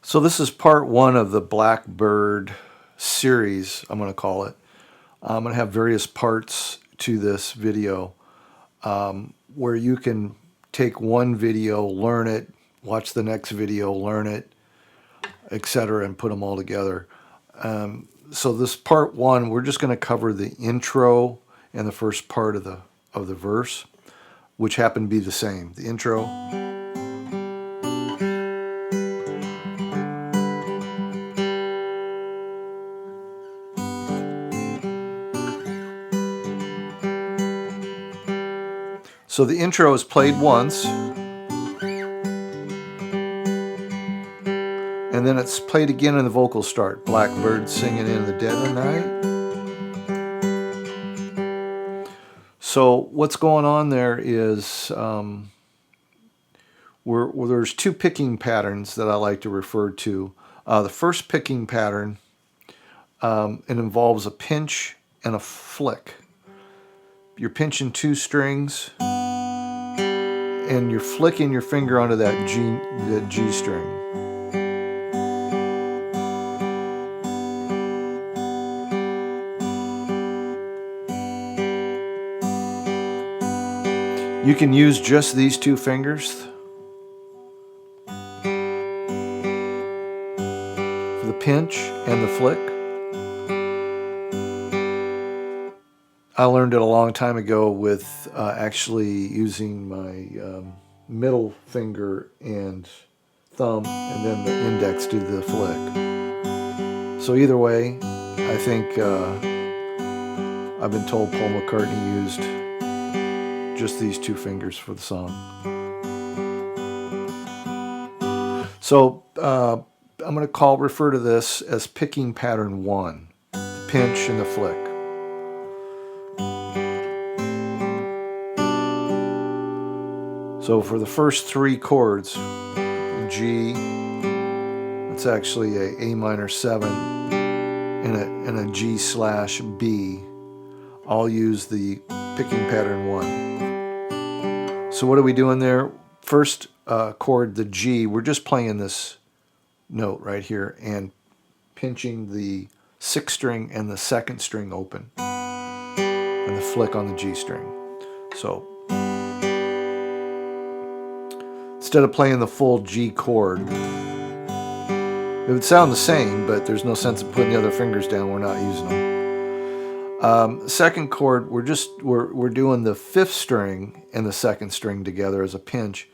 So this is part one of the Blackbird series, I'm going to call it. I'm going to have various parts to this video where you can take one video, learn it, watch the next video, learn it, etc., and put them all together. So this part one, we're just going to cover the intro and the first part of the verse, which happen to be the same. The intro. So the intro is played once, and then it's played again and the vocals start. Blackbird singing in the dead of night. So what's going on there is there's two picking patterns that I like to refer to. The first picking pattern, it involves a pinch and a flick. You're pinching two strings, and you're flicking your finger onto that G string. You can use just these two fingers for the pinch and the flick. I learned it a long time ago with actually using my middle finger and thumb and then the index to the flick. So either way, I think I've been told Paul McCartney used just these two fingers for the song. So I'm going to refer to this as picking pattern 1, the pinch and the flick. So for the first three chords, G, it's actually a minor 7 and a G/B. I'll use the picking pattern 1. So what are we doing there? First chord, the G, we're just playing this note right here and pinching the 6th string and the 2nd string open and the flick on the G string. So instead of playing the full G chord, it would sound the same, but there's no sense in putting the other fingers down. We're not using them. Second chord, we're doing the 5th string and the 2nd string together as a pinch.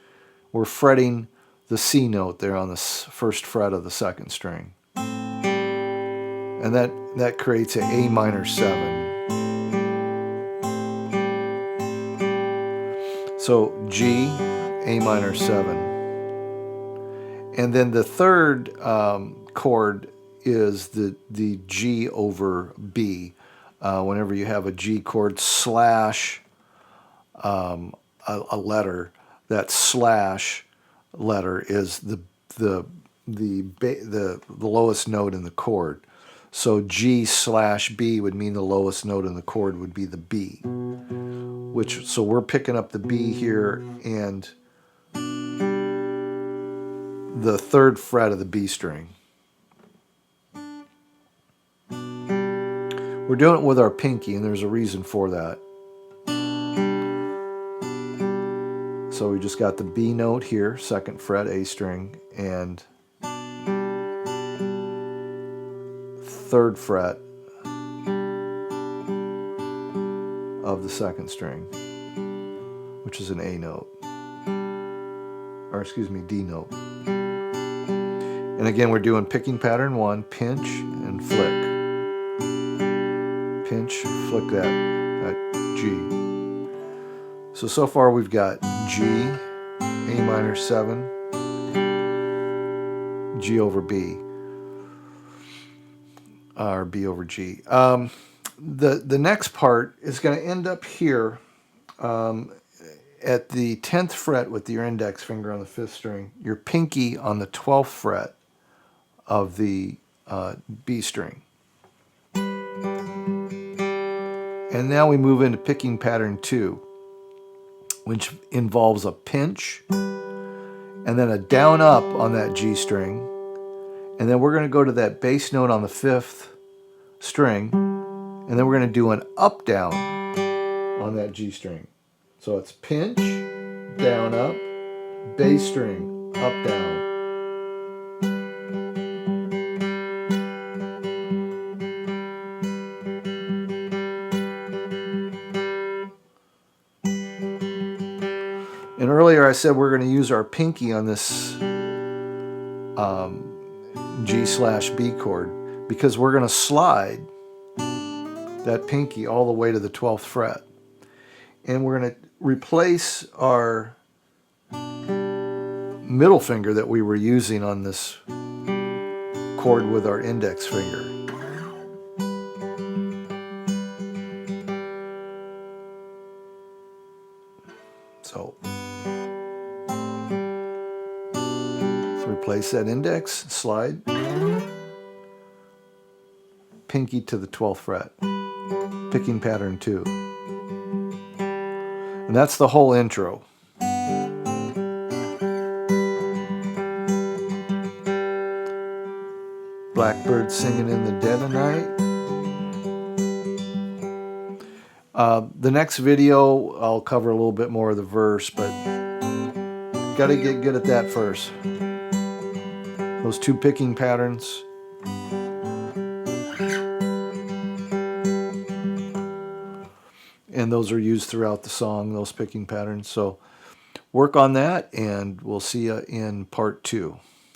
We're fretting the C note there on the 1st fret of the 2nd string, and that creates an A minor 7. So G, A minor 7. And then the third chord is the G over B. Whenever you have a G chord slash a letter, that slash letter is the lowest note in the chord. So G/B would mean the lowest note in the chord would be the B. So we're picking up the B here and the 3rd fret of the B string. We're doing it with our pinky, and there's a reason for that. So we just got the B note here, 2nd fret, A string, and 3rd fret of the 2nd string, which is an A note, or excuse me, D note. And again, we're doing picking pattern 1, pinch and flick. Pinch, flick that G. So far we've got G, A minor 7, G over B, or B over G. The next part is going to end up here at the 10th fret with your index finger on the 5th string, your pinky on the 12th fret of the B string. And now we move into picking pattern 2, which involves a pinch and then a down up on that G string And then we're going to go to that bass note on the 5th string, and then we're going to do an up down on that G string. So it's pinch, down, up, bass string, up, down. And earlier I said we're going to use our pinky on this G/B chord, because we're going to slide that pinky all the way to the 12th fret. And we're going to replace our middle finger that we were using on this chord with our index finger. So replace that index, slide, pinky to the 12th fret, picking pattern 2. And that's the whole intro. Blackbird singing in the dead of night. The next video I'll cover a little bit more of the verse, but got to get good at that first. Those 2 picking patterns. And those are used throughout the song, those picking patterns. So work on that, and we'll see you in part 2.